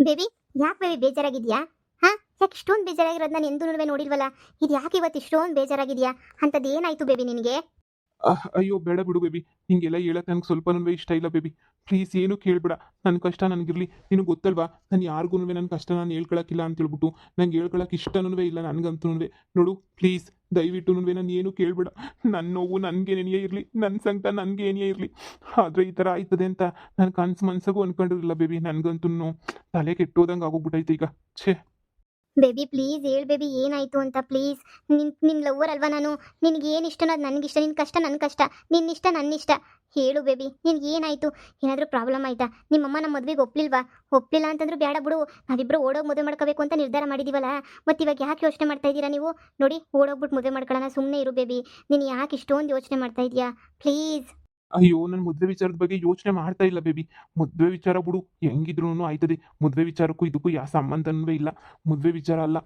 Baby, ಯಾಕೆ baby ಬೇಜಾರಾಗಿದ್ಯಾ? ಹಾ, ಯಾಕೆ ಇಷ್ಟೊಂದು ಬೇಜಾರಾಗಿರೋದು ನಾನು ಎಂದೂ ನೋಡಿಲ್ವಲ್ಲ. ಇದು ಯಾಕೆ ಇವತ್ತು ಇಷ್ಟೊಂದು ಬೇಜಾರಾಗಿದ್ಯಾ? ಅಂಥದ್ದು ಏನಾಯ್ತು ಬೇಬಿ ನಿನಗೆ? ಅಯ್ಯೋ ಬೇಡ ಬಿಡು ಬೇಬಿ. ಹಿಂಗೆಲ್ಲ ಹೇಳಕ್ಕೆ ನನಗೆ ಸ್ವಲ್ಪನೂ ಇಷ್ಟ ಇಲ್ಲ ಬೇಬಿ. ಪ್ಲೀಸ್ ಏನು ಕೇಳಬೇಡ. ನನ್ನ ಕಷ್ಟ ನನಗಿರಲಿ. ನಿನಗೆ ಗೊತ್ತಲ್ವಾ, ನಾನು ಯಾರಿಗೂ ನನ್ನ ಕಷ್ಟ ನಾನು ಹೇಳ್ಕೊಳಕ್ಕಿಲ್ಲ ಅಂತ ಹೇಳ್ಬಿಟ್ಟು ನಂಗೆ ಹೇಳ್ಕೊಳಕ್ಕೆ ಇಷ್ಟನೂ ಇಲ್ಲ ನನಗಂತೂ. ನೋಡು ಪ್ಲೀಸ್, ದಯವಿಟ್ಟು ನಾನು ಏನು ಕೇಳಬೇಡ. ನನ್ನ ನೋವು ನನಗೇನೇ ಇರಲಿ, ನನ್ನ ಸಂಕಟ ನನಗೇನೇ ಇರಲಿ, ಆದರೆ ಈ ಥರ ಆಯ್ತದೆ ಅಂತ ನಾನು ಕನ್ಸು ಮನ್ಸಾಗೂ ಅಂದ್ಕೊಂಡಿರಲಿಲ್ಲ ಬೇಬಿ. ನನಗಂತೂ ತಲೆ ಕೆಟ್ಟೋದಂಗೆ ಆಗೋಗ್ಬಿಟ್ಟೈತೆ ಈಗ. ಛೇ. ಬೇಬಿ ಪ್ಲೀಸ್ ಹೇಳು ಬೇಬಿ, ಏನಾಯ್ತು ಅಂತ ಪ್ಲೀಸ್. ನಿನ್ನ ಲವ್ವರ್ ಅಲ್ವಾ ನಾನು. ನಿನಗೆ ಏನು ಇಷ್ಟನೋ ಅದು ನನಗಿಷ್ಟ, ನಿನ್ನ ಕಷ್ಟ ನನ್ನ ಕಷ್ಟ, ನಿನ್ನ ಇಷ್ಟ ನನ್ನ ಇಷ್ಟ. ಹೇಳು ಬೇಬಿ, ನಿನ್ಗೆ ಏನಾಯಿತು? ಏನಾದರೂ ಪ್ರಾಬ್ಲಮ್ ಆಯಿತಾ? ನಿಮ್ಮಮ್ಮ ನಮ್ಮ ಮದುವೆಗೆ ಒಪ್ಪಲಿಲ್ವಾ? ಒಪ್ಪಲಿಲ್ಲ ಅಂತಂದ್ರೂ ಬೇಡ ಬಿಡು, ನಾವಿಬ್ಬರು ಓಡೋಗಿ ಮದುವೆ ಮಾಡ್ಕೋಬೇಕು ಅಂತ ನಿರ್ಧಾರ ಮಾಡಿದ್ದೀವಲ್ಲ. ಮತ್ತು ಇವಾಗ ಯಾಕೆ ಯೋಚನೆ ಮಾಡ್ತಾ ಇದ್ದೀರಾ ನೀವು? ನೋಡಿ, ಓಡೋಗ್ಬಿಟ್ಟು ಮದುವೆ ಮಾಡ್ಕೊಳ್ಳೋಣ, ಸುಮ್ಮನೆ ಇರು ಬೇಬಿ. ನೀನು ಯಾಕೆ ಇಷ್ಟೊಂದು ಯೋಚನೆ ಮಾಡ್ತಾ ಇದೀಯಾ? ಪ್ಲೀಸ್. ಅಯ್ಯೋ, ನಾನು ಮದುವೆ ವಿಚಾರದ ಬಗ್ಗೆ ಯೋಚನೆ ಮಾಡ್ತಾ ಇಲ್ಲ ಬೇಬಿ. ಮದುವೆ ವಿಚಾರ ಬಿಡು, ಹೆಂಗಿದ್ರು ಆಯ್ತದೆ. ಮದುವೆ ವಿಚಾರಕ್ಕೂ ಇದಕ್ಕೂ ಯಾವ ಸಂಬಂಧನೂ ಇಲ್ಲ. ಮದುವೆ ವಿಚಾರ ಅಲ್ಲ,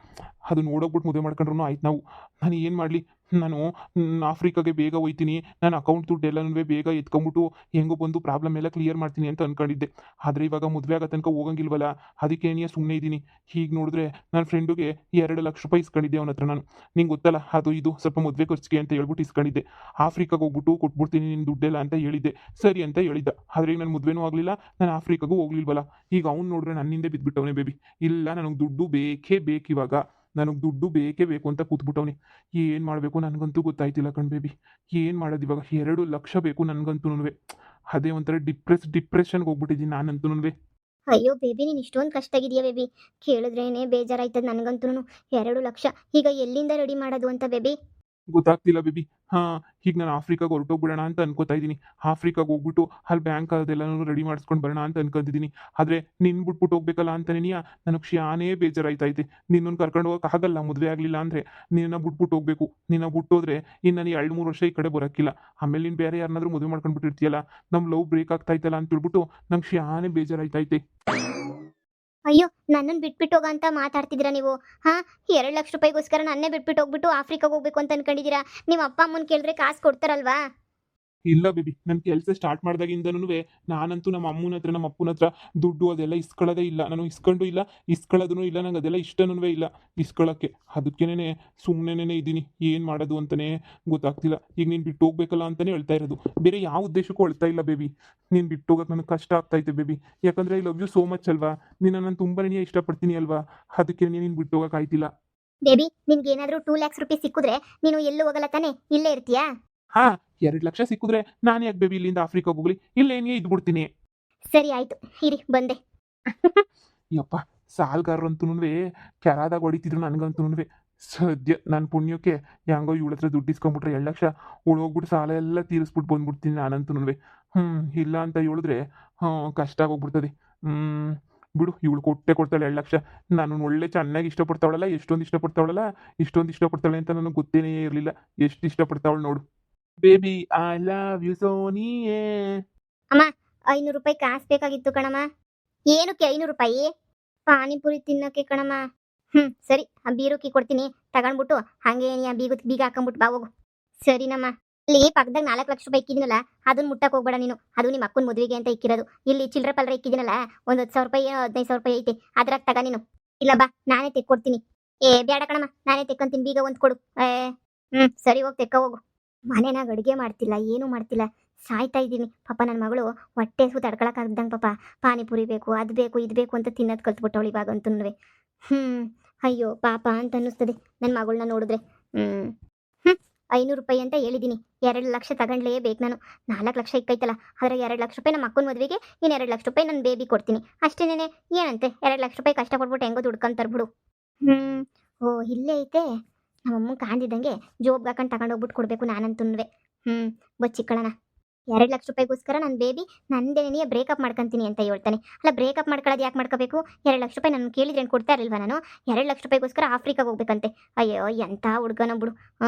ಅದು ನೋಡೋಗ್ಬಿಟ್ಟು ಮದುವೆ ಮಾಡ್ಕೊಂಡ್ರು ಆಯ್ತು ನಾವು. ನಾನು ಏನು ಮಾಡಲಿ? ನಾನು ಆಫ್ರಿಕಾಗೆ ಬೇಗ ಹೋಯ್ತೀನಿ. ನಾನು ಅಕೌಂಟ್ ದುಡ್ಡು ಎಲ್ಲನೂ ಬೇಗ ಎತ್ಕೊಂಬಿಟ್ಟು ಹೆಂಗೋ ಬಂದು ಪ್ರಾಬ್ಲಮ್ ಎಲ್ಲ ಕ್ಲಿಯರ್ ಮಾಡ್ತೀನಿ ಅಂತ ಅಂದ್ಕೊಂಡಿದ್ದೆ. ಆದರೆ ಇವಾಗ ಮದುವೆ ಆಗೋ ತನಕ ಹೋಗಂಗಿಲ್ವಲ್ಲ, ಅದಕ್ಕೇನಿಯ ಸುಮ್ಮನೆ ಇದ್ದೀನಿ. ಹೀಗೆ ನೋಡಿದ್ರೆ ನನ್ನ ಫ್ರೆಂಡುಗೆ 2 ಲಕ್ಷ ರೂಪಾಯಿ ಇಸ್ಕೊಂಡಿದ್ದೆ ಅವನ ಹತ್ರ ನಾನು. ನಿಂಗೆ ಗೊತ್ತಲ್ಲ, ಅದು ಇದು ಸ್ವಲ್ಪ ಮದುವೆ ಖರ್ಚಿಗೆ ಅಂತ ಹೇಳ್ಬಿಟ್ಟು ಇಸ್ಕೊಂಡಿದ್ದೆ. ಆಫ್ರಿಕಾಗೆ ಹೋಗ್ಬಿಟ್ಟು ಕೊಟ್ಬಿಡ್ತೀನಿ ನಿನ್ನ ದುಡ್ಡೆಲ್ಲ ಅಂತ ಹೇಳಿದ್ದೆ. ಸರಿ ಅಂತ ಹೇಳಿದ್ದ. ಆದರೆ ಈಗ ನನ್ನ ಮದುವೆನೂ ಆಗಲಿಲ್ಲ, ನಾನು ಆಫ್ರಿಕಾಗೂ ಹೋಗ್ಲಿಲ್ವಲ್ಲ. ಈಗ ಅವ್ನು ನೋಡಿದ್ರೆ ನನ್ನಿಂದೆ ಬಿದ್ದುಬಿಟ್ಟವನೇ ಬೇಬಿ. ಇಲ್ಲ, ನನಗೆ ದುಡ್ಡು ಬೇಕೇ ಬೇಕು ಇವಾಗ. ನನಗೆ ದುಡ್ಡು ಬೇಕೇ ಬೇಕು ಅಂತ ಕೂತ್ಬಿಟ್ಟವನಿ. ಏನು ಮಾಡಬೇಕು ನನಗಂತೂ ಗೊತ್ತಾಯ್ತಿಲ್ಲ ಕಣ್ ಬೇಬಿ. ಏನು ಮಾಡೋದು ಇವಾಗ? 2 ಲಕ್ಷ ಬೇಕು ನನಗಂತೂ. ಅದೇ ಒಂಥರ ಡಿಪ್ರೆಷನ್ಗೆ ಹೋಗ್ಬಿಟ್ಟಿದ್ದೀನಿ ನಾನಂತೂ. ಅಯ್ಯೋ ಬೇಬಿ, ನೀನು ಇಷ್ಟೊಂದು ಕಷ್ಟ ಆಗಿದೆಯಾ ಬೇಬಿ? ಕೇಳಿದ್ರೇನೆ ಬೇಜಾರಾಯ್ತದ ನನಗಂತೂ. 2 ಲಕ್ಷ ಈಗ ಎಲ್ಲಿಂದ ರೆಡಿ ಮಾಡೋದು ಅಂತ ಬೇಬಿ? ಗೊತ್ತಾಗ್ತಿಲ್ಲ ಬೇಬಿ. ಈಗ ನಾನು ಆಫ್ರಿಕಾಗೆ ಹೊರಟೋಗ್ಬಿಡೋಣ ಅಂತ ಅನ್ಕೋತಾ ಇದ್ದೀನಿ. ಆಫ್ರಿಕಾಗೆ ಹೋಗ್ಬಿಟ್ಟು ಅಲ್ಲಿ ಬ್ಯಾಂಕ್ ಅದೆಲ್ಲನೂ ರೆಡಿ ಮಾಡಿಸ್ಕೊಂಡು ಬರೋಣ ಅಂತ ಅನ್ಕೊಂಡಿದ್ದೀನಿ. ಆದರೆ ನಿನ್ನ ಬಿಟ್ಬಿಟ್ಟು ಹೋಗ್ಬೇಕಲ್ಲ ಅಂತನೇ ನನಗೆ ಶ್ಯಾನೇ ಬೇಜಾರಾಯ್ತೈತೆ. ನಿನ್ನನ್ನು ಕರ್ಕೊಂಡು ಹೋಗೋಕ್ಕಾಗಲ್ಲ ಮದುವೆ ಆಗಲಿಲ್ಲ ಅಂದರೆ. ನಿನ್ನ ಬಿಟ್ಬಿಟ್ಟು ಹೋಗ್ಬೇಕು. ನಿನ್ನ ಬಿಟ್ಟೋದ್ರೆ ಇನ್ನು ನಾನು 2-3 ವರ್ಷ ಈ ಕಡೆ ಬರೋಕ್ಕಿಲ್ಲ. ಆಮೇಲೆ ನೀನು ಬೇರೆ ಯಾರನ್ನಾದ್ರೂ ಮದುವೆ ಮಾಡ್ಕೊಂಡ್ಬಿಟ್ಟಿರ್ತೀಯಲ್ಲ, ನಮ್ಮ ಲವ್ ಬ್ರೇಕ್ ಆಗ್ತಾಯ್ತಲ್ಲ ಅಂತ ಹೇಳ್ಬಿಟ್ಟು ನಂಗೆ ಶ್ಯಾನೇ ಬೇಜಾರಾಯ್ತೈತೆ. ಅಯ್ಯೋ, ನನ್ನನ್ನು ಬಿಟ್ಬಿಟ್ಟು ಹೋಗ ಅಂತ ಮಾತಾಡ್ತಿದ್ದೀರಾ ನೀವು? ಹಾ, 2 ಲಕ್ಷ ರೂಪಾಯಿಗೋಸ್ಕರ ನನ್ನೇ ಬಿಟ್ಬಿಟ್ಟು ಹೋಗ್ಬಿಟ್ಟು ಆಫ್ರಿಕಾಗೆ ಹೋಗ್ಬೇಕು ಅಂತ ಅನ್ಕೊಂಡಿದ್ದೀರಾ? ನಿಮ್ಮ ಅಪ್ಪ ಅಮ್ಮನ ಕೇಳಿದ್ರೆ ಕಾಸು ಕೊಡ್ತಾರಲ್ವಾ? ಇಲ್ಲ ಬೇಬಿ, ನನ್ನ ಕೆಲಸ ಸ್ಟಾರ್ಟ್ ಮಾಡಿದಾಗಿಂದನೂ ನಾನಂತೂ ನಮ್ಮ ಅಮ್ಮನ ಹತ್ರ ನಮ್ಮ ಅಪ್ಪನ ಹತ್ರ ದುಡ್ಡು ಅದೆಲ್ಲ ಇಸ್ಕೊಳ್ಳೋದೇ ಇಲ್ಲ. ನಾನು ಇಸ್ಕೊಂಡು ಇಲ್ಲ, ಇಸ್ಕೊಳ್ಳೋದೂ ಇಲ್ಲ. ನಂಗೆ ಅದೆಲ್ಲ ಇಷ್ಟನೂ ಇಲ್ಲ ಇಸ್ಕೊಳ್ಳೋಕ್ಕೆ. ಅದಕ್ಕೇನೆ ಸುಮ್ಮನೆ ಇದ್ದೀನಿ. ಏನು ಮಾಡೋದು ಅಂತಲೇ ಗೊತ್ತಾಗ್ತಿಲ್ಲ. ಈಗ ನೀನು ಬಿಟ್ಟು ಹೋಗ್ಬೇಕಲ್ಲ ಅಂತಲೇ ಹೇಳ್ತಾ ಇರೋದು, ಬೇರೆ ಯಾವ ಉದ್ದೇಶಕ್ಕೂ ಹೇಳ್ತಾ ಇಲ್ಲ ಬೇಬಿ. ನೀನು ಬಿಟ್ಟು ಹೋಗೋಕೆ ನನಗೆ ಕಷ್ಟ ಆಗ್ತೈತೆ ಬೇಬಿ. ಯಾಕಂದರೆ I love you so much ಅಲ್ವಾ. ನೀನು ನಾನು ತುಂಬನೇ ಇಷ್ಟಪಡ್ತೀನಿ ಅಲ್ವಾ. ಅದಕ್ಕೆ ನೀನು ಬಿಟ್ಟು ಹೋಗೋಕೆ ಆಯ್ತಿಲ್ಲ. ಬೇಬಿ, ನಿನ್ಗೆ ಏನಾದರೂ 2 ಲಕ್ಷ ರೂಪಾಯಿ ಸಿಕ್ಕಿದ್ರೆ ನೀನು ಎಲ್ಲೂ ಹೋಗಲ್ಲ ತಾನೆ, ಇಲ್ಲೇ ಇರ್ತೀಯಾ? 2 ಲಕ್ಷ ಸಿಕ್ಕಿದ್ರೆ ನಾನು ಯಾಕೆ ಬೇಬಿ ಇಲ್ಲಿಂದ ಆಫ್ರಿಕಾಗೆ ಹೋಗ್ಲಿ? ಇಲ್ಲೇನೇ ಇದ್ಬಿಡ್ತೀನಿ. ಸರಿ ಆಯ್ತು, ಇರಿ ಬಂದೆ. ಯಪ್ಪ, ಸಾಲ್ಗಾರರಂತೂ ಕೆರಾದಾಗ ಹೊಡಿತಿದ್ರು ನನಗಂತೂ. ಸದ್ಯ ನನ್ನ ಪುಣ್ಯಕ್ಕೆ ಹೆಂಗೋ ಇವಳ ಹತ್ರ ದುಡ್ಡು ಇಸ್ಕೊಂಬಿಟ್ರೆ 2 ಲಕ್ಷ ಉಳೋಗ್ಬಿಟ್ಟು ಸಾಲ ಎಲ್ಲ ತೀರಿಸ್ಬಿಟ್ಟು ಬಂದ್ಬಿಡ್ತೀನಿ ನಾನಂತೂ. ಇಲ್ಲ ಅಂತ ಹೇಳಿದ್ರೆ ಕಷ್ಟ ಆಗೋಗ್ಬಿಡ್ತದೆ. ಬಿಡು, ಇವಳು ಕೊಡ್ತಾಳೆ 2 ಲಕ್ಷ. ನಾನು ಒಳ್ಳೆ ಚೆನ್ನಾಗಿ ಇಷ್ಟಪಡ್ತಾವಳಲ್ಲ, ಇಷ್ಟೊಂದು ಇಷ್ಟಪಡ್ತಾಳೆ ಅಂತ ನನಗೆ ಗೊತ್ತೇನೇ ಇರಲಿಲ್ಲ. ಎಷ್ಟು ಇಷ್ಟಪಡ್ತಾವಳು ನೋಡು. ಬೇಬಿ ಐ ಲವ್ ಯು ಸೋನಿಯೇ. ಅಮ್ಮ, 500 ರೂಪಾಯಿ ಕಾಸು ಬೇಕಾಗಿತ್ತು ಕಣಮ್ಮ. ಏನಕ್ಕೆ 500 ರೂಪಾಯಿ? ಪಾನಿಪುರಿ ತಿನ್ನಕ್ಕೆ ಕಣಮ್ಮ. ಸರಿ, ಆ ಬೀರುಕಿ ಕೊಡ್ತೀನಿ, ತಗೊಂಡ್ಬಿಟ್ಟು ಹಾಗೆ ನೀ ಆ ಬೀಗ ಹಾಕೊಂಡ್ಬಿಟ್ಟು ಬಾ ಹೋಗು. ಸರಿನಮ್ಮ. ಇಲ್ಲಿ ಪಕ್ಕದಾಗ 4 ಲಕ್ಷ ರೂಪಾಯಿ ಇಕ್ಕಿದ್ದೀನಲ್ಲ, ಅದನ್ನ ಮುಟ್ಟಕ್ಕೆ ಹೋಗ್ಬೇಡ ನೀನು. ಅದು ನಿಮ್ಮ ಅಕ್ಕನ ಮದುವೆಗೆ ಅಂತ ಇಕ್ಕಿರೋದು. ಇಲ್ಲಿ ಚಿಲ್ಲರೆ ಪಲ್ಲರೆ ಇಕ್ಕಿದ್ದೀನಲ್ಲ, ಒಂದು 10,000 ರೂಪಾಯಿ 15,000 ರೂಪಾಯಿ ಐತೆ, ಅದ್ರಾಗ ತಗ ನೀನು. ಇಲ್ಲ ಬಾ, ನಾನೇ ತೆಕ್ಕೊಡ್ತೀನಿ. ಬೇಡ ಕಣಮ್ಮ, ನಾನೇ ತೆಕ್ಕಂತೀನಿ, ಬೀಗ ಒಂದು ಕೊಡು. ಸರಿ, ಹೋಗಿ ತೆಕ್ಕ ಹೋಗು. ಮನೆನಾಗ ಅಡುಗೆ ಮಾಡ್ತಿಲ್ಲ, ಏನೂ ಮಾಡ್ತಿಲ್ಲ, ಸಾಯ್ತಾ ಇದ್ದೀನಿ ಪಾಪ. ನನ್ನ ಮಗಳು ಹೊಟ್ಟೆ ಹಸು ತಡ್ಕೊಳಕ್ಕಾಗ್ದಂಗೆ ಪಾಪ ಪಾನಿಪುರಿ ಬೇಕು, ಅದು ಬೇಕು, ಇದು ಬೇಕು ಅಂತ ತಿನ್ನೋದು ಕಲ್ತ್ಬಿಟ್ಟವಳು ಇವಾಗಂತೂ. ಅಯ್ಯೋ ಪಾಪ ಅಂತ ಅನ್ನಿಸ್ತದೆ ನನ್ನ ಮಗಳನ್ನ ನೋಡಿದ್ರೆ. 500 ರೂಪಾಯಿ ಅಂತ ಹೇಳಿದ್ದೀನಿ, 2 ಲಕ್ಷ ತಗೊಂಡ್ಲೇಬೇಕು ನಾನು. 4 ಲಕ್ಷ ಇಕ್ಕೈತಲ್ಲ, ಆದರೆ 2 ಲಕ್ಷ ರೂಪಾಯಿ ನಮ್ಮ ಅಕ್ಕನ ಮದುವೆಗೆ, ಇನ್ನು 2 ಲಕ್ಷ ರೂಪಾಯಿ ನನ್ನ ಬೇಬಿ ಕೊಡ್ತೀನಿ ಅಷ್ಟೇನೆ. ಏನಂತೆ 2 ಲಕ್ಷ ರೂಪಾಯಿ ಕಷ್ಟಪಡ್ಬಿಟ್ಟು ಹೆಂಗೋ ದುಡ್ಕೊಂತರ್ಬಿಡು. ಓ ಇಲ್ಲೇ ಐತೆ. ನಮ್ಮಮ್ಮ ಕಾಣ್ದಿದ್ದಂಗೆ ಜೋಬ್ಗೆ ಹಾಕೊಂಡು ತಗೊಂಡೋಗ್ಬಿಟ್ಟು ಕೊಡಬೇಕು ನಾನಂತೂ. ಬಚ್ಚಿಕ್ಕಳಣ. 2 ಲಕ್ಷ ರೂಪಾಯಿಗೋಸ್ಕರ ನನ್ನ ಬೇಬಿ ನಂದೇನೇ ಬ್ರೇಕಪ್ ಮಾಡ್ಕೊತೀನಿ ಅಂತ ಹೇಳ್ತಾನೆ. ಅಲ್ಲ, ಬ್ರೇಕಪ್ ಮಾಡ್ಕೊಳ್ಳೋದು ಯಾಕೆ ಮಾಡ್ಕೋಬೇಕು? 2 ಲಕ್ಷ ರೂಪಾಯಿ ನಾನು ಕೇಳಿದ್ರೆ ಏನು ಕೊಡ್ತಾ ಇರಲಿಲ್ವ ನಾನು? 2 ಲಕ್ಷ ರೂಪಾಯಿಗೋಸ್ಕರ ಆಫ್ರಿಕಾಗೆ ಹೋಗ್ಬೇಕಂತೆ. ಅಯ್ಯೋ ಎಂಥ ಹುಡುಗನ ಬಿಡು.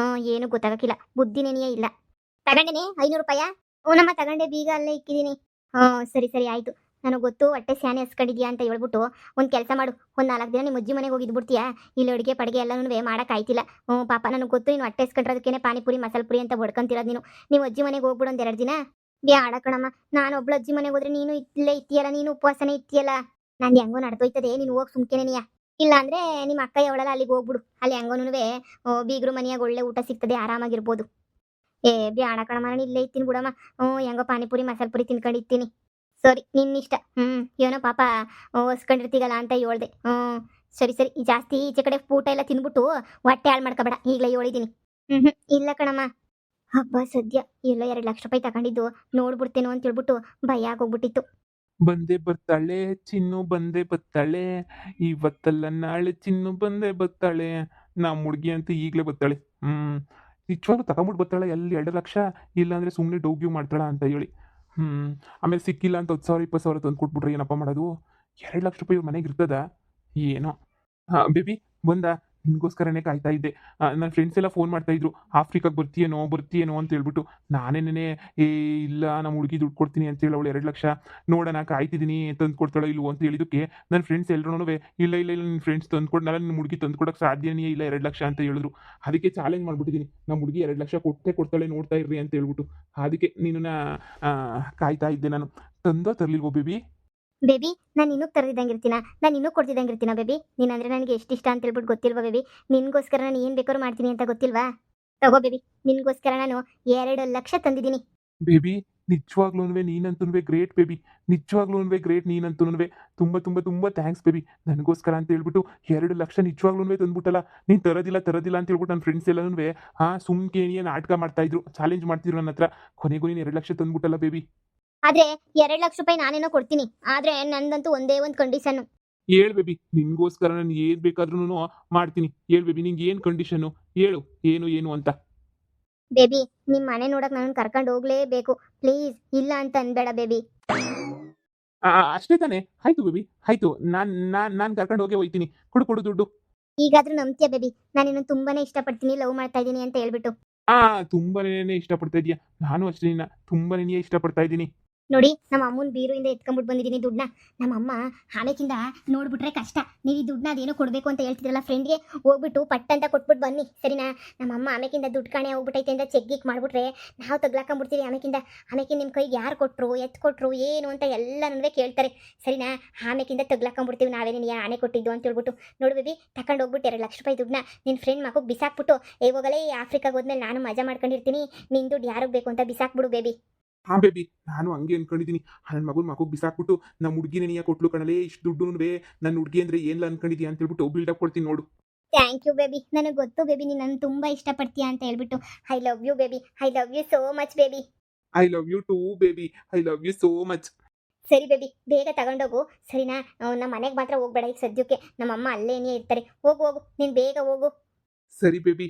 ಏನು ಗೊತ್ತಾಗಕ್ಕಿಲ್ಲ, ಬುದ್ಧಿನೇನೇ ಇಲ್ಲ. ತಗೊಂಡೇನೆ 500 ರೂಪಾಯ? ನಮ್ಮ ತಗೊಂಡೆ, ಬೀಗ ಅಲ್ಲೇ ಇಕ್ಕಿದ್ದೀನಿ. ಸರಿ ಸರಿ ಆಯಿತು. ನನಗೆ ಗೊತ್ತು ಹೊಟ್ಟೆ ಸ್ಯಾನೆ ಹಸ್ಕೊಂಡಿದ್ಯಾ ಅಂತ ಹೇಳ್ಬಿಟ್ಟು ಒಂದು ಕೆಲಸ ಮಾಡು, ಒಂದು 4 ದಿನ ನಿಮ್ಮ ಅಜ್ಜಿ ಮನೆಗೆ ಹೋಗಿದ್ಬಿಡ್ತೀಯಾ. ಇಲ್ಲಿ ಅಡುಗೆ ಪಡಿಗೆ ಎಲ್ಲನೂ ಮಾಡೋಕ್ಕಾಯ್ತಿಲ್ಲ. ಪಾಪ ನನಗೆ ಗೊತ್ತು, ನೀನು ಹೊಟ್ಟೆ ಹಸ್ಕೊಂಡ್ರದಕ್ಕೇನೆ ಪಾನಿಪುರಿ ಮಸಾಲೆ ಪುರಿ ಅಂತ ಹೊಡ್ಕೊಂತಿರೋದು ನೀನು. ನೀವು ಅಜ್ಜಿ ಮನೆಗೆ ಹೋಗ್ಬಿಡು ಒಂದು 2 ದಿನ. ಬ್ಯಾಡ ಕಣಮ್ಮ, ನಾನು ಒಬ್ಳು ಅಜ್ಜಿ ಮನೆಗೆ ಹೋದ್ರೆ ನೀನು ಇಲ್ಲೇ ಇತ್ತೀಯಲ್ಲ, ನೀನು ಉಪವಾಸನೇ ಇತ್ತೀಯಲ್ಲ. ನಂದು ಹೆಂಗೋ ನಡ್ದೋಯ್ತದೆ, ನೀನು ಹೋಗಿ ಸುಮ್ಕೆನೆನಿಯ. ಇಲ್ಲ ಅಂದ್ರೆ ನಿಮ್ಮ ಅಕ್ಕ ಅವಳಲ್ಲ, ಅಲ್ಲಿಗೆ ಹೋಗ್ಬಿಡು. ಅಲ್ಲಿ ಹೆಂಗೋನುವೆ ಬೀಗ್ರು ಮನೆಯಾಗ ಒಳ್ಳೆ ಊಟ ಸಿಗ್ತದೆ, ಆರಾಮಾಗಿರ್ಬೋದು. ಏ ಬ್ಯಾಡ ಕಣಮ್ಮ, ನಾನು ಇಲ್ಲೇ ಇತ್ತೀನಿ ಬಿಡಮ್ಮ. ಹೆಂಗೋ ಪಾನಿಪುರಿ ಮಸಾಲೆ ಪುರಿ ತಿನ್ಕೊಂಡಿರ್ತೀನಿ. ಸರಿ ನಿನ್ನಿಷ್ಟ. ಏನೋ ಪಾಪ ಹೊಸ್ಕೊಂಡಿರ್ತೀಗಲ್ಲ ಅಂತ ಹೇಳ್ದೆ. ಸರಿ ಸರಿ, ಈ ಜಾಸ್ತಿ ಈಚೆ ಕಡೆ ಊಟ ಎಲ್ಲ ತಿನ್ಬಿಟ್ಟು ಹೊಟ್ಟೆ ಹಾಳು ಮಾಡ್ಕೋಬೇಡ, ಈಗಲೇ ಹೇಳಿದ್ದೀನಿ. ಇಲ್ಲ ಕಣಮ್ಮ. ಹಬ್ಬ ಸದ್ಯ ಎಲ್ಲ 2 ಲಕ್ಷ ರೂಪಾಯಿ ತಗೊಂಡಿದ್ದು ನೋಡ್ಬಿಡ್ತೇನೋ ಅಂತ ಹೇಳ್ಬಿಟ್ಟು ಭಯ ಆಗೋಗ್ಬಿಟ್ಟಿತ್ತು. ಬಂದೇ ಬರ್ತಾಳೆ ಚಿನ್ನು, ಬಂದೇ ಬರ್ತಾಳೆ, ಇವತ್ತಲ್ಲ ನಾಳೆ ಚಿನ್ನು ಬಂದೇ ಬರ್ತಾಳೆ. ನಮ್ಮ ಹುಡುಗಿ ಅಂತ ಈಗಲೇ ಬರ್ತಾಳೆ. ನಿಜವಾಗ್ಲೂ ತಗೊಂಬಿಟ್ಟು ಬರ್ತಾಳೆ ಅಲ್ಲಿ 2 ಲಕ್ಷ, ಇಲ್ಲಾಂದ್ರೆ ಸುಮ್ಮನೆ ಡೌಗ್ಯೂ ಮಾಡ್ತಾಳ ಅಂತ ಹೇಳಿ. ಆಮೇಲೆ ಸಿಕ್ಕಿಲ್ಲ ಅಂತ 10,000 20,000 ತಂದು ಕೊಟ್ಬಿಟ್ರೆ ಏನಪ್ಪ ಮಾಡೋದು? 2 ಲಕ್ಷ ರೂಪಾಯಿ ಇವ್ರ ಮನೆಗೆ ಇರ್ತದ ಏನೋ. ಬೇಬಿ ಬಂದ, ನಿನ್ಗೋಸ್ಕರನೇ ಕಾಯ್ತಾ ಇದ್ದೆ. ನನ್ನ ಫ್ರೆಂಡ್ಸ್ ಎಲ್ಲ ಫೋನ್ ಮಾಡ್ತಾ ಇದ್ರು, ಆಫ್ರಿಕಾಗೆ ಬರ್ತೀಯೇನೋ ಅಂತ ಹೇಳ್ಬಿಟ್ಟು. ನಾನೇನೇ ಏ ಇಲ್ಲ, ನಮ್ಮ ಹುಡುಗಿ ದುಡ್ಡು ಕೊಡ್ತೀನಿ ಅಂತೇಳಿ ಅವಳು 2 ಲಕ್ಷ ನೋಡೋಣ ಕಾಯ್ತಿದ್ದೀನಿ, ತಂದು ಕೊಡ್ತಾಳೋ ಇಲ್ವೋ ಅಂತ ಹೇಳಿದಕ್ಕೆ ನನ್ನ ಫ್ರೆಂಡ್ಸ್ ಎಲ್ಲರೂ ಇಲ್ಲ ಇಲ್ಲ ಇಲ್ಲ, ನಿನ್ನ ಫ್ರೆಂಡ್ಸ್ ತಂದು ಕೊಡಲ್ಲ, ನಿನ್ನ ಹುಡುಗಿ ತಂದು ಕೊಡೋಕೆ ಸಾಧ್ಯನೇ ಇಲ್ಲ 2 ಲಕ್ಷ ಅಂತ ಹೇಳಿದ್ರು. ಅದಕ್ಕೆ ಚಾಲೆಂಜ್ ಮಾಡ್ಬಿಟ್ಟಿದ್ದೀನಿ, ನಮ್ಮ ಹುಡುಗಿ 2 ಲಕ್ಷ ಕೊಡ್ತಾಳೆ, ನೋಡ್ತಾ ಇರ್ರಿ ಅಂತ ಹೇಳ್ಬಿಟ್ಟು. ಅದಕ್ಕೆ ನಿನ್ನ ಕಾಯ್ತಾ ಇದ್ದೆ ನಾನು. ತಂದೋ ತರಲಿಲ್ವೋ ಬೇಬಿ? ಬೇಬಿ ನಾನು ಇನ್ನೂ ತರದಿದ್ದಂಗಿರ್ತೀನ, ನಾನು ಇನ್ನೂ ಕೊಡ್ತಿದ್ದಂಗಿರ್ತೀನ ಬೇಬಿ. ನೀನಂದ್ರೆ ನನಗೆ ಎಷ್ಟು ಇಷ್ಟ ಅಂತ ಹೇಳ್ಬಿಟ್ಟು ಗೊತ್ತಿಲ್ವಾ ಬೇಬಿ? ನಿನ್ಗೋಸ್ಕರ ನಾನು ಏನು ಬೇಕಾದ್ರೂ ಮಾಡ್ತೀನಿ ಅಂತ ಗೊತ್ತಿಲ್ವಾ? ತಗೋ ಬೇಬಿ, ನಿನ್ಗೋಸ್ಕರ ನಾನು 2 ಲಕ್ಷ ತಂದಿದ್ದೀನಿ. ಬೇಬಿ ನಿಜವಾಗ್ಲೂ ನೀನಂತೂ ಗ್ರೇಟ್ ಬೇಬಿ, ನಿಜವಾಗ್ಲೂ ಗ್ರೇಟ್ ನೀನಂತೂ. ತುಂಬ ತುಂಬ ತುಂಬ ಥ್ಯಾಂಕ್ಸ್ ಬೇಬಿ. ನನಗೋಸ್ಕರ ಅಂತ ಹೇಳ್ಬಿಟ್ಟು 2 ಲಕ್ಷ ನಿಜವಾಗ್ಲೂ ತಂದ್ಬಿಟ್ಟಲ್ಲ. ನೀನು ತರೋದಿಲ್ಲ ಅಂತ ಹೇಳ್ಬಿಟ್ಟು ನನ್ನ ಫ್ರೆಂಡ್ಸ್ ಎಲ್ಲನೂ ಸುಮ್ಕೆ ನಾಟಕ ಮಾಡ್ತಾಯಿದ್ರು, ಚಾಲೆಂಜ್ ಮಾಡ್ತಿದ್ರು ನನ್ನ ಹತ್ರ. ಕೊನೆಗೂ ನೀನು 2 ಲಕ್ಷ ತಂದ್ಬಿಟ್ಟಲ್ಲ ಬೇಬಿ. ಆದ್ರೆ 2 ಲಕ್ಷ ರೂಪಾಯಿ ನಾನೇನೋ ಕೊಡ್ತೀನಿ, ಆದ್ರೆ ನಂದಂತೂ ಒಂದೇ ಒಂದು ಕಂಡೀಷನ್. ಹೇಳ್ ಬೇಬಿ, ನಿನ್ಗೋಸ್ಕರ ನಾನು ಏನು ಬೇಕಾದ್ರೂ ಮಾಡ್ತೀನಿ. ಹೇಳ್ ಬೇಬಿ, ನಿಂಗೆ ಏನು ಕಂಡೀಷನ್ನು ಹೇಳು, ಏನು ಅಂತ. ಬೇಬಿ ನಿಮ್ಮ ಮನೆ ನೋಡಕ್ ನಾನು ಕರ್ಕೊಂಡು ಹೋಗ್ಲೇಬೇಕು, ಪ್ಲೀಸ್. ಇಲ್ಲ ಅಂತ ಅನ್ಬೇಡ ಬೇಬಿ. ಅಷ್ಟೇ ತಾನೇ? ಆಯ್ತು ಬೇಬಿ, ಆಯ್ತು. ನಾನು ಕರ್ಕೊಂಡು ಹೋಗೇ ಹೋಗ್ತೀನಿ. ಕೊಡು ದುಡ್ಡು. ಈಗಾದ್ರೂ ನಂಬ್ತೀಯ ಬೇಬಿ? ನಾನು ನಿನ್ನ ತುಂಬಾನೇ ಇಷ್ಟಪಡ್ತೀನಿ, ಲವ್ ಮಾಡ್ತಾ ಇದ್ದೀನಿ ಅಂತ ಹೇಳ್ಬಿಟ್ಟು. ತುಂಬಾನೇ ಇಷ್ಟಪಡ್ತಾ ಇದೀಯ. ನಾನು ಅಷ್ಟೇ ನಿನ್ನ ತುಂಬಾನೇ ಇಷ್ಟಪಡ್ತಾ ಇದ್ದೀನಿ. ನೋಡಿ, ನಮ್ಮ ಅಮ್ಮನ ಬೀರುವಿಂದ ಎತ್ಕೊಂಡ್ಬಿಟ್ಟು ಬಂದಿದ್ದೀನಿ ದುಡ್ಡನ್ನ. ನಮ್ಮ ಅಮ್ಮ ಆಮೇಕಿಂದ ನೋಡ್ಬಿಟ್ರೆ ಕಷ್ಟ. ನೀವು ಈ ದುಡ್ಡನ್ನ ಅದೇನೋ ಕೊಡಬೇಕು ಅಂತ ಹೇಳ್ತಿದ್ರಲ್ಲ ಫ್ರೆಂಡ್ಗೆ, ಹೋಗ್ಬಿಟ್ಟು ಪಟ್ ಅಂತ ಕೊಟ್ಬಿಟ್ಟು ಬನ್ನಿ, ಸರಿನಾ? ನಮ್ಮ ಅಮ್ಮ ಆಮೇಕಿಂದ ದುಡ್ಡು ಕಾಣೆ ಹೋಗ್ಬಿಟ್ಟೈತೆ ಅಂತ ಚೆಕ್ಗಿಕ್ ಮಾಡ್ಬಿಟ್ರೆ ನಾವು ತಗ್ಲಾಕೊಂಡ್ಬಿಡ್ತೀವಿ ಆಮೇಕಿಂದ ನಿಮ್ಮ ಕೈಗೆ ಯಾರು ಕೊಟ್ಟರು, ಕೊಟ್ಟರು ಏನು ಅಂತ ಎಲ್ಲನೂ ಕೇಳ್ತಾರೆ, ಸರಿನಾ? ಆಮೇಕಿಂದ ತಗ್ಲಾಕೊಂಡ್ಬಿಡ್ತೀವಿ ನಾವೇ ನಿನಗೆ ಆನೆ ಕೊಟ್ಟಿದ್ದು ಅಂತ ಹೇಳ್ಬಿಟ್ಟು. ನೋಡು ಬೇಬಿ, ತಗೊಂಡು ಹೋಗ್ಬಿಟ್ಟು 2 ಲಕ್ಷ ರೂಪಾಯಿ ದುಡ್ಡನ್ನ ನಿನ್ನ ಫ್ರೆಂಡ್ ಮಕ್ಕಳು ಬಿಸಾಕ್ಬಿಟ್ಟು, ಹೋಗಲೇ ಆಫ್ರಿಕಾಗೆ ಹೋದ್ಮೇಲೆ ನಾನು ಮಜಾ ಮಾಡ್ಕೊಂಡಿರ್ತೀನಿ, ನಿನ್ನ ದುಡ್ಡು ಯಾರಿಗೆ ಬೇಕು ಅಂತ ಬಿಸಾಕ್ಬಿಡು ಬೇಬಿ. ಬೇಬಿ, ನಾನು ಹಂಗೆ ಅನ್ಕೊಂಡಿದ್ದೀನಿ. ನನ್ನ ಮಗು ಬಿಸಾಕ್ಬಿಟ್ಟು ನಮ್ಮ ಹುಡುಗಿನೇ ನೀಯ ಕೊಟ್ಲು ಕಣಲೇ, ಇಷ್ಟು ದುಡ್ಡು ನನ್ನ ಹುಡುಗಿ ಅಂದ್ರೆ ಏನಿಲ್ಲ ಅನ್ಕೊಂಡಿದ್ಯಾ ಅಂತ ಹೇಳ್ಬಿಟ್ಟು ಬಿಲ್ಡಪ್ ಕೊಡ್ತೀನಿ ನೋಡು. ಥ್ಯಾಂಕ್ ಯು ಬೇಬಿ, ನನಗೆ ಗೊತ್ತು ಬೇಬಿ ನೀನು ನನ್ನ ತುಂಬ ಇಷ್ಟಪಡ್ತೀಯಾ ಅಂತ ಹೇಳ್ಬಿಟ್ಟು. I love you baby, I love you so much baby. I love you too baby, I love you so much. ಸರಿ ಬೇಬಿ, ಬೇಗ ತಗೊಂಡೋಗು, ಸರಿನಾ? ನಮ್ಮ ಮನೆಗೆ ಮಾತ್ರ ಹೋಗ್ಬೇಡ ಈಗ ಸದ್ಯಕ್ಕೆ, ನಮ್ಮಮ್ಮ ಅಲ್ಲೇನೇ ಇರ್ತಾರೆ. ಹೋಗು ನೀನು ಬೇಗ ಹೋಗು. ಸರಿ ಬೇಬಿ,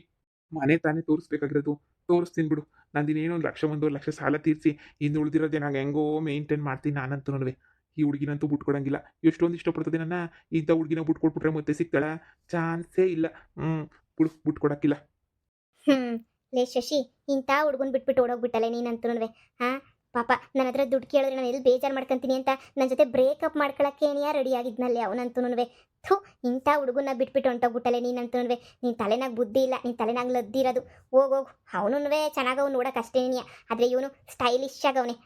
ಮನೆ ತಾನೇ ತೋರಿಸ್ಬೇಕಾಗಿರೋದು, ತೋರಿಸ್ತೀನಿ ಬಿಡು. ನಂದಿನೇನೋ 1,00,000 ಸಾಲ ತೀರಿಸಿ ಇನ್ನು ಉಳಿದಿರೋದೇ ನಾನು ಹೆಂಗೋ ಮೇಂಟೈನ್ ಮಾಡ್ತೀನಿ ನಾನಂತೂ. ಈ ಹುಡುಗಿನಂತೂ ಬಿಟ್ಕೊಡಂಗಿಲ್ಲ. ಎಷ್ಟೊಂದು ಇಷ್ಟಪಡ್ತದೆ ನನ್ನ. ಇಂಥ ಹುಡುಗಿನ ಬಿಟ್ಕೊಟ್ಬಿಟ್ರೆ ಮತ್ತೆ ಸಿಗ್ತಾಳ? ಚಾನ್ಸೇ ಇಲ್ಲ. ಬಿಟ್ಕೊಡಕ್ಕಿಲ್ಲ. ಲೇ ಶಶಿ, ಇಂಥ ಹುಡುಗನ್ ಬಿಟ್ಬಿಟ್ಟು ಓಡೋಗ್ಬಿಟ್ಟಲೆ ನೀನಂತೂ. ಪಾಪ ನನ್ನ ಹತ್ರ ದುಡ್ಡು ಕೇಳಿದ್ರೆ ನಾನು ಎಲ್ಲಿ ಬೇಜಾರು ಮಾಡ್ಕೊಂತೀನಿ ಅಂತ ನನ್ನ ಜೊತೆ ಬ್ರೇಕಪ್ ಮಾಡ್ಕೊಳಕ್ಕೆ ರೆಡಿ ಆಗಿದ್ನಲ್ಲಿ ಅವನಂತೂ. ಥೂ, ಇಂಥ ಹುಡುಗನ್ನ ಬಿಟ್ಬಿಟ್ಟು ಹೊಂಟೋಗ್ಬಿಟ್ಟಲೆ ನೀನಂತೂ. ನೀನು ತಲೆನಾಗ ಬುದ್ಧಿ ಇಲ್ಲ, ನೀನು ತಲೆನಾಗ ಲದ್ದಿರೋದು. ಹೋಗು, ಅವನು ಚೆನ್ನಾಗವ್ ನೋಡೋಕೆ ಅಷ್ಟೇ ನೀನು, ಆದರೆ ಇವನು ಸ್ಟೈಲಿಶ್ ಆಗವನೆ.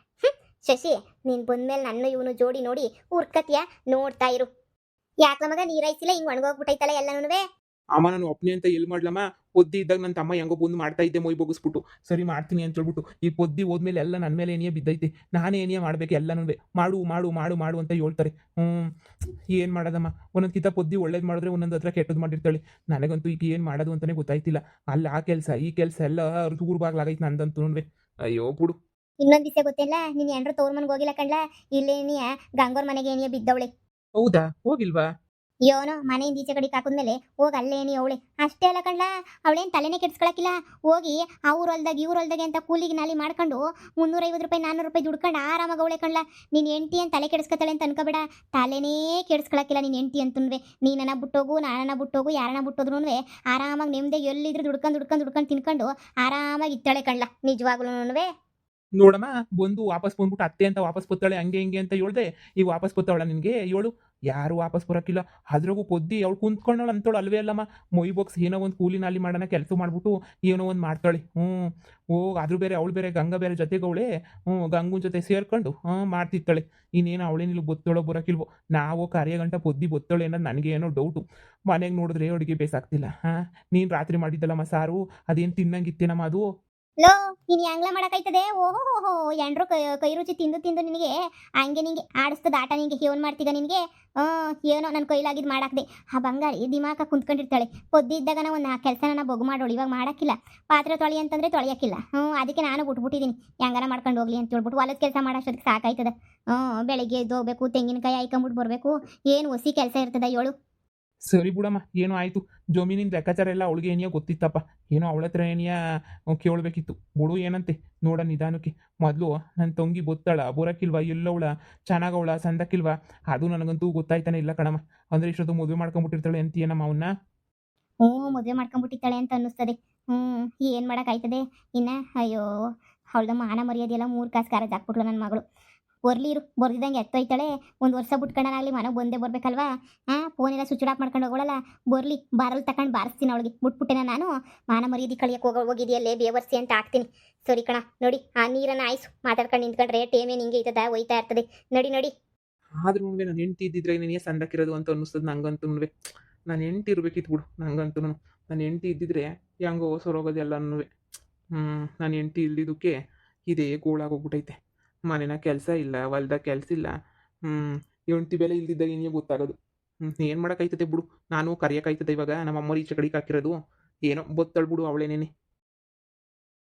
ಶಶಿ, ನೀನು ಬಂದ್ಮೇಲೆ ನನ್ನ ಇವನು ಜೋಡಿ ನೋಡಿ ಉರ್ಕತಿಯ ನೋಡ್ತಾ ಇರು. ಯಾಕ ಮಗ ನೀರೈಸಿಲ್ಲ, ಹಿಂಗೆ ಒಣಗೋಗ್ಬಿಟ್ಟೈತಲ್ಲ ಎಲ್ಲನೂ. ಅಮ್ಮ ನಾನು ಒಪ್ಪನೆ ಅಂತ ಎಲ್ಲಿ ಮಾಡ್ಲಮ್ಮ? ಪೊದ್ದಿ ಇದ್ದಾಗ ನನ್ನ ತಮ್ಮ ಹೆಂಗೋ ಬಂದು ಮಾಡ್ತಾ ಇದ್ದೆ, ಮೊಯ್ ಬೊಗಿಸ್ಬಿಟ್ಟು ಸರಿ ಮಾಡ್ತೀನಿ ಅಂತ ಹೇಳ್ಬಿಟ್ಟು. ಈ ಪೊದ್ದಿ ಹೋದ್ಮೇಲೆ ಎಲ್ಲ ನನ್ನ ಮೇಲೆ ಏನಿಯೇ ಬಿದ್ದೈತೆ, ನಾನೇ ಏನಿಯೇ ಮಾಡಬೇಕು ಎಲ್ಲನೂ. ಮಾಡು ಅಂತ ಹೇಳ್ತಾರೆ. ಏನು ಮಾಡೋದಮ್ಮ? ಒಂದೊಂದ್ಕಿಂತ ಪೊದ್ದಿ ಒಳ್ಳೇದು ಮಾಡಿದ್ರೆ ಒಂದೊಂದು ಹತ್ರ ಕೆಟ್ಟದ್ದು ಮಾಡಿರ್ತಾಳೆ. ನನಗಂತೂ ಈಗ ಏನು ಮಾಡೋದು ಅಂತಲೇ ಗೊತ್ತಾಯ್ತಿಲ್ಲ. ಅಲ್ಲಿ ಆ ಕೆಲಸ ಈ ಕೆಲಸ ಎಲ್ಲ ದೂರ ಬಾಗ್ಲಾಗೈತೆ ನಂದಂತೂ. ಅಯ್ಯೋ ಬಿಡು. ಇನ್ನೊಂದು ದಿವಸ ಗೊತ್ತಿಲ್ಲ, ನೀನು ಏನಾರು ತೋರ್ ಮನೆಗೆ ಹೋಗಿಲ್ಲ ಕಣ್ಲ, ಇಲ್ಲೇನಿಯ ಗಂಗೋರ್ ಮನೆಗೆ ಏನಿಯ ಬಿದ್ದವಳೆ. ಹೌದಾ? ಹೋಗಿಲ್ವಾ? ಯೋನೋ ಮನೆಯಿಂದ ಈಚೆ ಕಡೆ ಹಾಕಿದ್ಮೇಲೆ ಹೋಗಿ ಅಲ್ಲೇನಿ ಅವಳೆ. ಅಷ್ಟೇ ಅಲ್ಲ ಕಣ್ಲ, ಅವಳೇನು ತಲೆನೇ ಕೆಡ್ಸ್ಕೊಳಕಿಲ್ಲ. ಹೋಗಿ ಅವ್ರ ಹೊಲ್ದಾಗ ಇವ್ರ ಹೊಲ್ದಾಗೆ ಅಂತ ಕೂಲಿಗೆ ನಾಲಿ ಮಾಡ್ಕೊಂಡು 350 ರೂಪಾಯಿ 400 ರೂಪಾಯಿ ದುಡ್ಕೊಂಡು ಆರಾಮಾಗಿ ಅವಳೆ ಕಣ್ಲ. ನೀನು ಹೆಂಡ್ತಿ ಅಂತ ತಲೆ ಕೆಡಿಸ್ಕೊತಾಳೆ ಅಂತ ಅನ್ಕೋಬೇಡ, ತಲೆನೇ ಕೆಡಿಸ್ಕೊಳಕಿಲ್ಲ ನೀನು ಹೆಂಡ್ತಿ ಅಂತಂದ್ರೆ. ನೀನನ್ನ ಬಿಟ್ಟೋಗು, ನಾನನ್ನ ಬಿಟ್ಟೋಗು, ಯಾರನ್ನ ಬಿಟ್ಟೋದ್ರು ಆರಾಮಾಗಿ ನೆಮ್ಮದಿ ಎಲ್ಲಿದ್ರು ದುಡ್ಕೊಂಡು ತಿನ್ಕೊಂಡು ಆರಾಮಾಗಿ ಇತ್ತಾಳೆ ಕಣ್ಲ, ನಿಜವಾಗ್ಲೂ. ನೋಡಮ್ಮ, ಬಂದು ವಾಪಸ್ ಬಂದ್ಬಿಟ್ಟು ಅತ್ತೆ ಅಂತ ವಾಪಸ್ ಬತ್ತಾಳೆ, ಹಂಗೆ ಹಿಂಗೆ ಅಂತ ಹೇಳ್ದೆ. ಈಗ ವಾಪಸ್ ಬತ್ತಾವಳ ನಿನಗೆ? ಹೇಳು, ಯಾರು ವಾಪಸ್ ಬರೋಕ್ಕಿಲ್ಲ. ಅದ್ರಾಗೂ ಪೊದ್ದಿ ಅವಳು ಕುಂತ್ಕೊಂಡಳು ಅಂತೇಳು ಅಲ್ವೇ ಅಲ್ಲಮ್ಮ. ಮೊಯ್ ಬಾಕ್ಸ್ ಏನೋ ಒಂದು ಕೂಲಿ ನಾಲಿ ಮಾಡೋಣ ಕೆಲಸ ಮಾಡ್ಬಿಟ್ಟು ಏನೋ ಒಂದು ಮಾಡ್ತಾಳೆ. ಅದ್ರ ಬೇರೆ ಅವಳು ಬೇರೆ ಗಂಗಾ ಬೇರೆ ಜೊತೆಗವಳೆ. ಗಂಗನ ಜೊತೆ ಸೇರ್ಕೊಂಡು ಮಾಡ್ತಿರ್ತಾಳೆ. ಇನ್ನೇನು ಅವಳೇನಿಲ್ಲ ಬೊತ್ತಳೋ ಬರೋಕಿಲ್ವೋ. ನಾವು ಕಾರ್ಯಗಂಟ ಪೊದ್ದಿ ಬೊತ್ತಳೆ ಅನ್ನೋದು ನನಗೆ ಏನೋ ಡೌಟು. ಮನೆಗೆ ನೋಡಿದ್ರೆ ಅಡುಗೆ ಬೇಸಾಗ್ತಿಲ್ಲ. ನೀನು ರಾತ್ರಿ ಮಾಡಿದ್ದಲ್ಲಮ್ಮ ಸಾರು, ಅದೇನು ತಿನ್ನಂಗಿತ್ತೇನಮ್ಮ ಅದು? ಲೋ ನೀನು ಹೆಂಗ್ಲ ಮಾಡಕೈತದೆ? ಓಹೋ ಎಂಡ್ರು ಕೈ ರುಚಿ ತಿಂದು ತಿಂದು ನಿನಗೆ ಹಂಗೆ ನಿಂಗೆ ಆಡಿಸ್ತದ ಆಟ ನಿಂಗೆ ಏನ್ ಮಾಡ್ತೀಗ ನಿನಗೆ? ಏನೋ ನನ್ನ ಕೈಲಾಗಿದ್ದು ಮಾಡಾಕ್ದೆ. ಆ ಬಂಗಾರಿ ದಿಮಾಕ ಕುಂತ್ಕೊಂಡಿರ್ತಾಳೆ. ಪೊದ್ದಿ ಇದ್ದಾಗ ನಾವು ಒಂದು ಕೆಲಸನ ನಾ ಬೊಗು ಮಾಡೋಳು. ಇವಾಗ ಮಾಡಕ್ಕಿಲ್ಲ. ಪಾತ್ರೆ ತೊಳಿ ಅಂತಂದ್ರೆ ತೊಳೆಯಕ್ಕಿಲ್ಲ. ಅದಕ್ಕೆ ನಾನು ಬಿಟ್ಬಿಟ್ಟಿದ್ದೀನಿ. ಹೆಂಗಾರ ಮಾಡ್ಕೊಂಡು ಹೋಗ್ಲಿ ಅಂತ ಹೇಳ್ಬಿಟ್ಟು ಹೊಲದ ಕೆಲಸ ಮಾಡೋಷ್ಟೊತ್ತಿಗೆ ಸಾಕಾಯ್ತದ. ಬೆಳಿಗ್ಗೆ ಎದ್ದು ಹೋಗ್ಬೇಕು, ತೆಂಗಿನಕಾಯಿ ಹಾಯ್ಕೊಂಬಿಟ್ಟು ಬರಬೇಕು. ಏನು ಹೊಸಿ ಕೆಲಸ ಇರ್ತದ ಹೇಳು? ಸರಿ ಬಿಡಮ್ಮ, ಏನೋ ಆಯಿತು. ಜಮೀನಿನ ಲೆಕ್ಕಾಚಾರ ಎಲ್ಲ ಅವಳಿಗೆ ಏನಿಯೋ ಗೊತ್ತಿತ್ತಪ್ಪ. ಏನೋ ಅವಳ ಹತ್ರ ಏನಿಯಾ ಕೇಳಬೇಕಿತ್ತು. ಬಿಡು ಏನಂತೆ ನೋಡ ನಿಧಾನಕ್ಕೆ. ಮೊದಲು ನನ್ನ ತಂಗಿ ಬೊತ್ತಾಳ ಬರೋಕ್ಕಿಲ್ವ, ಎಲ್ಲವಳ ಚೆನ್ನಾಗವಳ ಸಂದಕ್ಕಿಲ್ವ, ಅದು ನನಗಂತೂ ಗೊತ್ತಾಯ್ತಾನೆ ಇಲ್ಲ ಕಣಮ್ಮ. ಅಂದರೆ ಇಷ್ಟೊತ್ತು ಮದುವೆ ಮಾಡ್ಕೊಂಬಿಟ್ಟಿರ್ತಾಳೆ ಅಂತೀಯನಮ್ಮ ಅವನ್ನ. ಮದುವೆ ಮಾಡ್ಕೊಂಡ್ಬಿಟ್ಟಿದ್ದಾಳೆ ಅಂತ ಅನ್ನಿಸ್ತದೆ. ಏನು ಮಾಡೋಕ್ಕಾಯ್ತದೆ ಇನ್ನ? ಅಯ್ಯೋ, ಅವಳ್ದ ಮಾನ ಮರ್ಯಾದೆಲ್ಲ 3 ಕಾಸು ಕಾರಜ್ ಹಾಕ್ಬಿಟ್ಲು ನನ್ನ ಮಗಳು. ಬರ್ಲಿ ಇರು, ಬರ್ದಿದ್ದಂಗೆ ಎತ್ತೊಯ್ತಾಳೆ. ಒಂದು ವರ್ಷ ಬಿಟ್ಕೊಂಡಾಗಲಿ ಮನೆಗೆ ಬಂದೇ ಬರ್ಬೇಕಲ್ವಾ? ಫೋನೆಲ್ಲ ಸ್ವಿಚ್ ಆಫ್ ಮಾಡ್ಕೊಂಡು ಹೋಗೋಳಲ್ಲ. ಬರ್ಲಿ, ಬಾರಲ್ ತಗೊಂಡು ಬಾರಿಸ್ತೀನಿ ಅವಳಿಗೆ. ಬಿಟ್ಬಿಟ್ಟೆನ ನಾನು ಮಾನ ಮರ್ಯಾದೆ ಕಳಿಯಕ್ಕೆ ಹೋಗಿದೆಯಲ್ಲೇ ಬೇವರ್ಸಿ ಅಂತ ಹಾಕ್ತೀನಿ. ಸರಿ ಕಣ, ನೋಡಿ ಆ ನೀರನ್ನು ಆಯ್ಸು. ಮಾತಾಡ್ಕೊಂಡು ನಿಂತ್ಕೊಂಡ್ರೆ ಟೇಮೇನು ಹಿಂಗೆ ಐತದ, ಒಯ್ತಾ ಇರ್ತದೆ. ನಡಿ. ಆದ್ರೂ ನನ್ನ ಹೆಂಡ್ತಿ ಇದ್ದಿದ್ರೆ ನೀನೇ ಸಂದಕ್ಕಿರೋದು ಅಂತ ಅನ್ನಿಸ್ತದೆ ನಂಗಂತೂ. ನಾನು ಹೆಂಡ್ತಿ ಇರ್ಬೇಕಿತ್ತು ಬಿಡು ನಂಗಂತೂ. ನನ್ನ ಹೆಂಡ್ತಿ ಇದ್ದಿದ್ರೆ ಹೆಂಗೋ ಸೊರೋಗೋದು ಎಲ್ಲನೂ. ನನ್ನ ಹೆಂಡ್ತಿ ಇಲ್ದಿದ್ದಕ್ಕೆ ಇದೇ ಗೋಳಾಗೋಗ್ಬಿಟ್ಟೈತೆ. ಮನೆನ ಕೆಲಸ ಇಲ್ಲ, ಹೊಲ್ದಾಗ ಕೆಲಸ ಇಲ್ಲ. ಹೆಂಡ್ತಿ ಬೆಲೆ ಇಲ್ದಿದ್ದಾಗ ಏನೇ ಗೊತ್ತಾಗೋದು. ಏನು ಮಾಡೋಕ್ಕಾಯ್ತದೆ ಬಿಡು. ನಾನು ಕರಿಯೋಕ್ಕಾಯ್ತದೆ ಇವಾಗ. ನಮ್ಮ ಅಮ್ಮರು ಈಚೆ ಕಡೆಗೆ ಹಾಕಿರೋದು ಏನೋ ಬೊತ್ತಳು ಬಿಡು ಅವಳೇನೇನೆ.